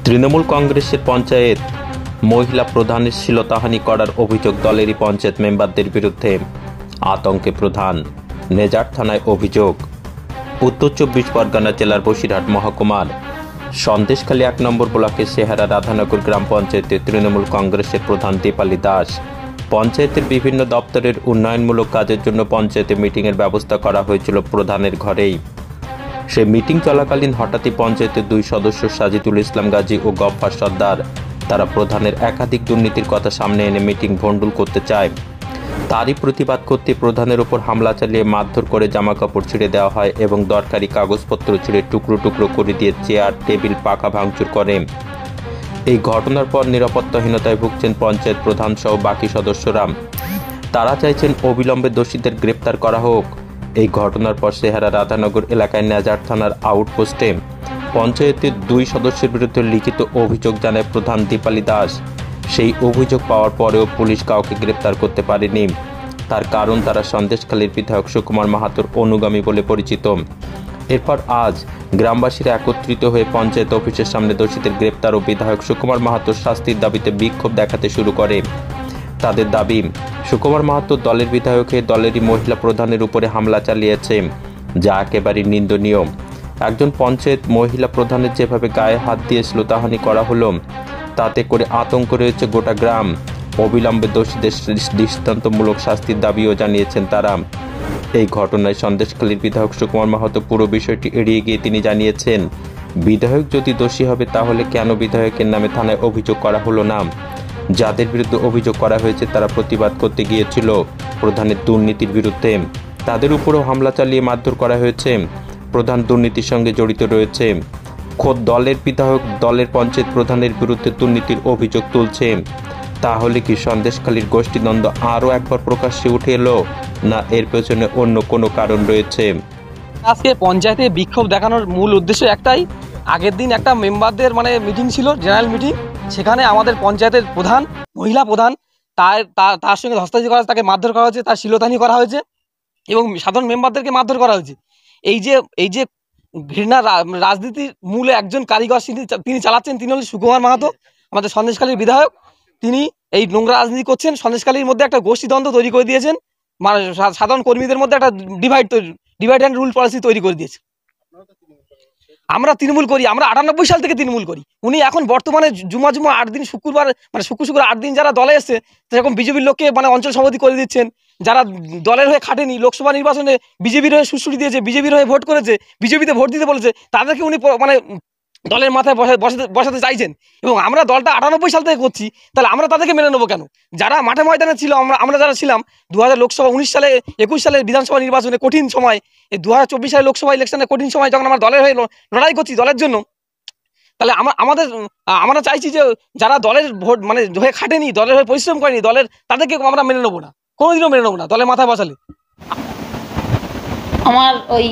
তৃণমূল কংগ্রেসের পঞ্চায়েত মহিলা প্রধানের শ্লীলতাহানি করার অভিযোগ দলেরই পঞ্চায়েত মেম্বারদের বিরুদ্ধে। আতঙ্কে প্রধান, নেজার থানায় অভিযোগ। উত্তর 24 পরগনা জেলার বসিরহাট মহকুমার সন্দেশখালী 1 নম্বর ব্লকের সেহারা রাধানগর গ্রাম পঞ্চায়েতে তৃণমূল কংগ্রেসের প্রধান দীপালি দাস পঞ্চায়েতের বিভিন্ন দপ্তরের উন্নয়নমূলক কাজের জন্য পঞ্চায়েতে মিটিংয়ের ব্যবস্থা করা হয়েছিল প্রধানের ঘরেই। সেই মিটিং চলাকালীন হঠাৎই পঞ্চায়েতের 2 সদস্য সাজিদুল ইসলাম গাজী ও গফফার সর্দার তারা প্রধানের একাধিক দুর্নীতির কথা সামনে এনে মিটিং ভণ্ডুল করতে চায়। তারই প্রতিবাদ করতে প্রধানের ওপর হামলা চালিয়ে মারধর করে জামাকাপড় ছিঁড়ে দেওয়া হয় এবং দরকারি কাগজপত্র ছিঁড়ে টুকরো টুকরো করে দিয়ে চেয়ার টেবিল পাকা ভাঙচুর করে। এই ঘটনার পর নিরাপত্তাহীনতায় ভুগছেন পঞ্চায়েত প্রধান সহ বাকি সদস্যরা। তারা চাইছেন অবিলম্বে দোষীদের গ্রেপ্তার করা হোক। এই ঘটনার পর সেহারা রাধানগর এলাকায় নেজার থানার আউটপোস্টে পঞ্চায়েতের 2 সদস্যের বিরুদ্ধে লিখিত অভিযোগ জানায় প্রধান দীপালি দাস। সেই অভিযোগ পাওয়ার পরেও পুলিশ কাউকে গ্রেপ্তার করতে পারেনি। তার কারণ তারা সন্দেশখালীর বিধায়ক সুকুমার মাহাতোর অনুগামী বলে পরিচিত। এরপর আজ গ্রামবাসীরা একত্রিত হয়ে পঞ্চায়েত অফিসের সামনে দোষীদের গ্রেপ্তার ও বিধায়ক সুকুমার মাহাতোর শাস্তির দাবিতে বিক্ষোভ দেখাতে শুরু করে। তাদের দাবি, সুকুমার মাহাতো দলের বিধায়কে দলেরই মহিলা প্রধানের উপরে হামলা চালিয়েছে, যা একেবারেই নিন্দনীয়। একজন পঞ্চায়েত মহিলা প্রধানের যেভাবে গায়ে হাত দিয়ে শ্লীলতাহানি করা হলো, তাতে করে আতঙ্ক রয়েছে গোটা গ্রাম। অবিলম্বে দোষীদের দৃষ্টান্তমূলক শাস্তির দাবিও জানিয়েছেন তারা। এই ঘটনায় সন্দেশখালীর বিধায়ক সুকুমার মাহাতো পুরো বিষয়টি এড়িয়ে গিয়ে তিনি জানিয়েছেন, বিধায়ক যদি দোষী হবে তাহলে কেন বিধায়কের নামে থানায় অভিযোগ করা হলো না? যাদের বিরুদ্ধে অভিযোগ করা হয়েছে তারা প্রতিবাদ করতে গিয়েছিল প্রধানের দুর্নীতির বিরুদ্ধে। তাদের উপরও হামলা চালিয়ে মারধর করা হয়েছে। প্রধান দুর্নীতির সঙ্গে জড়িত রয়েছে। খোদ দলের বিধায়ক দলের পঞ্চায়েত প্রধানের বিরুদ্ধে দুর্নীতির অভিযোগ তুলছে। তাহলে কি সন্দেশখালীর গোষ্ঠীদ্বন্দ্ব আরও একবার প্রকাশ্যে উঠে এলো, না এর পেছনে অন্য কোনো কারণ রয়েছে? আজকে পঞ্চায়েতে বিক্ষোভ দেখানোর মূল উদ্দেশ্য একটাই। আগের দিন একটা মেম্বারদের মিটিং ছিল, জেনারেল মিটিং। সেখানে আমাদের পঞ্চায়েতের প্রধান, মহিলা প্রধান, তার সঙ্গে ধস্তাধস্তি করা, তাকে মারধর করা হয়েছে, তার শ্লীলতাহানি করা হয়েছে এবং সাধারণ মেম্বারদেরকে মারধর করা হয়েছে। এই যে ঘৃণা রাজনীতির মূলে একজন কারিগর তিনি চালাচ্ছেন, তিনি হলেন সুকুমার মাহাতো, আমাদের সন্দেশখালীর বিধায়ক। তিনি এই নোংরা রাজনীতি করছেন, সন্দেশখালীর মধ্যে একটা গোষ্ঠীদ্বন্দ্ব তৈরি করে দিয়েছেন, সাধারণ কর্মীদের মধ্যে একটা ডিভাইড অ্যান্ড রুল পলিসি তৈরি করে দিয়েছে। আমরা তৃণমূল করি, আমরা 98 সাল থেকে তৃণমূল করি। উনি এখন বর্তমানে জুমা 8 দিন, শুক্রবার শুক্র 8 দিন যারা দলে এসছে, সেরকম বিজেপির লোককে অঞ্চল সভাপতি করে দিচ্ছেন। যারা দলের হয়ে খাটেনি, লোকসভা নির্বাচনে বিজেপির হয়ে সুশ্রুতি দিয়েছে, বিজেপির হয়ে ভোট করেছে, বিজেপিতে ভোট দিতে বলেছে, তাদেরকে উনি দলের মাথায় বসাতে চাইছেন। এবং আমরা দলটা 98 সাল থেকে করছি, তাহলে আমরা তাদেরকে মেনে নেবো কেন? যারা মাঠে ময়দানে ছিল, আমরা যারা ছিলাম 2000 লোকসভা, 19 সালে, 21 সালের বিধানসভা নির্বাচনে কঠিন সময়, এই 2024 সালের লোকসভা ইলেকশনে কঠিন সময়, যখন আমরা দলের হয়ে লড়াই করছি দলের জন্য, তাহলে আমরা চাইছি যে যারা দলের ভোট হয়ে খাটেনি, দলের হয়ে পরিশ্রম করেনি, তাদেরকে আমরা মেনে নেবো না, কোনোদিনও মেনে নেবো না দলের মাথায় বসালে। আমার ওই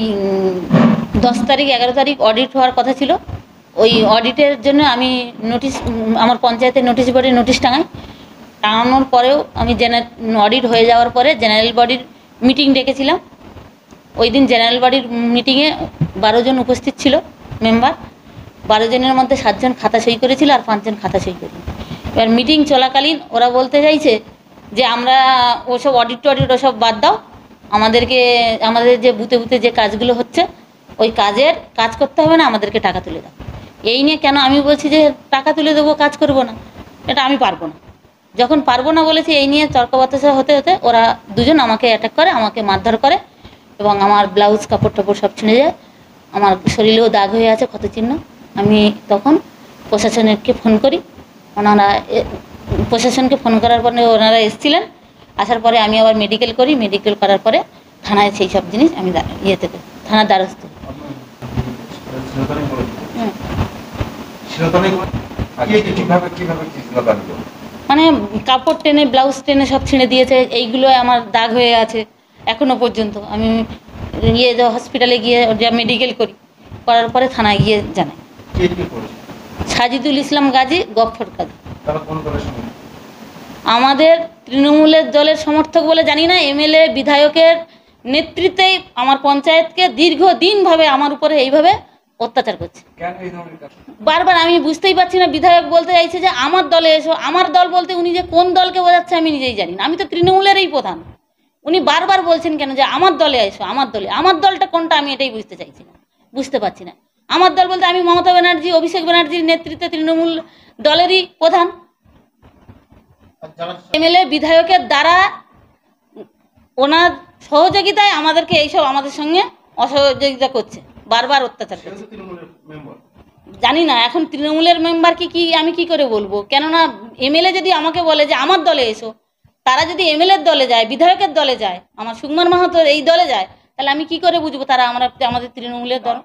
10 তারিখ 11 তারিখ অডিট হওয়ার কথা ছিল। ওই অডিটের জন্য আমি আমার পঞ্চায়েতের নোটিশ বোর্ডে নোটিশ টাঙানোর পরেও আমি অডিট হয়ে যাওয়ার পরে জেনারেল বডির মিটিং ডেকেছিলাম। ওই দিন জেনারেল বডির মিটিংয়ে 12 জন উপস্থিত ছিল মেম্বার। 12 জনের মধ্যে 7 জন খাতা সই করেছিল আর 5 জন খাতা সই করেনি। এবার মিটিং চলাকালীন ওরা বলতে চাইছে যে আমরা ওসব অডিট ওসব বাদ দাও, আমাদের যে বুথে বুথে যে কাজগুলো হচ্ছে ওই কাজ করতে হবে না, আমাদেরকে টাকা তুলে দাও। এই নিয়ে কেন আমি বলছি যে টাকা তুলে দেবো, কাজ করব না, এটা আমি পারবো না। যখন পারবো না বলেছি, এই নিয়ে তর্ক বাতাসা হতে হতে ওরা 2 জন আমাকে অ্যাটাক করে, আমাকে মারধর করে এবং আমার ব্লাউজ কাপড় টাপড় সব ছিঁড়ে যায়, আমার শরীরেও দাগ হয়ে আছে, ক্ষতচিহ্ন। আমি তখন প্রশাসনকে ফোন করি। প্রশাসনকে ফোন করার পরে ওনারা এসেছিলেন। আসার পরে আমি আবার মেডিকেল করি। মেডিকেল করার পরে থানায় সেই সব জিনিস আমি থানার দ্বারস্থ। কাপড় টেনে, ব্লাউজ টেনে সব ছিঁড়ে দিয়েছে। এইগুলো আমার দাগ হয়ে আছে এখনো পর্যন্ত। আমি হসপিটালে গিয়ে মেডিকেল করার পরে থানায় গিয়ে জানাই। সাজিদুল ইসলাম গাজী, গফফর গাজী। আমাদের তৃণমূলের দলের সমর্থক বলে জানি না, এমএলএ বিধায়কের নেতৃত্বেই আমার পঞ্চায়েতকে দীর্ঘদিনভাবে আমার উপরে এইভাবে অত্যাচার করছে। বারবার আমি বুঝতেই পারছি না, বিধায়ক বলতে চাইছে যে আমার দলে এসো। আমার দল বলতে উনি যে কোন দলকে বোঝাচ্ছে আমি নিজেই জানি না। আমি তো তৃণমূলেরই প্রধান। উনি বারবার বলছেন কেন যে আমার দলে এসো, আমার দলে। আমার দলটা কোনটা আমি এটাই বুঝতে চাইছি না, বুঝতে পারছি না। আমার দল বলতে আমি মমতা ব্যানার্জি, অভিষেক ব্যানার্জির নেতৃত্বে তৃণমূল দলেরই প্রধান। এমএলএ বিধায়কের দ্বারা ওনার সহযোগিতায় আমাদেরকে এইসব আমাদের সঙ্গে অসহযোগিতা করছে, বারবার অত্যাচার করছে। জানি না এখন তৃণমূলের মেম্বারকে কি আমি কি করে বলবো, কেননা এমএলএ যদি আমাকে বলে যে আমার দলে এসো, তারা যদি এমএলএর দলে যায়, বিধায়কের দলে যায়, আমার সুকুমার মাহাতো এই দলে যায়, তাহলে আমি কি করে বুঝবো তারা আমাদের তৃণমূলের দল।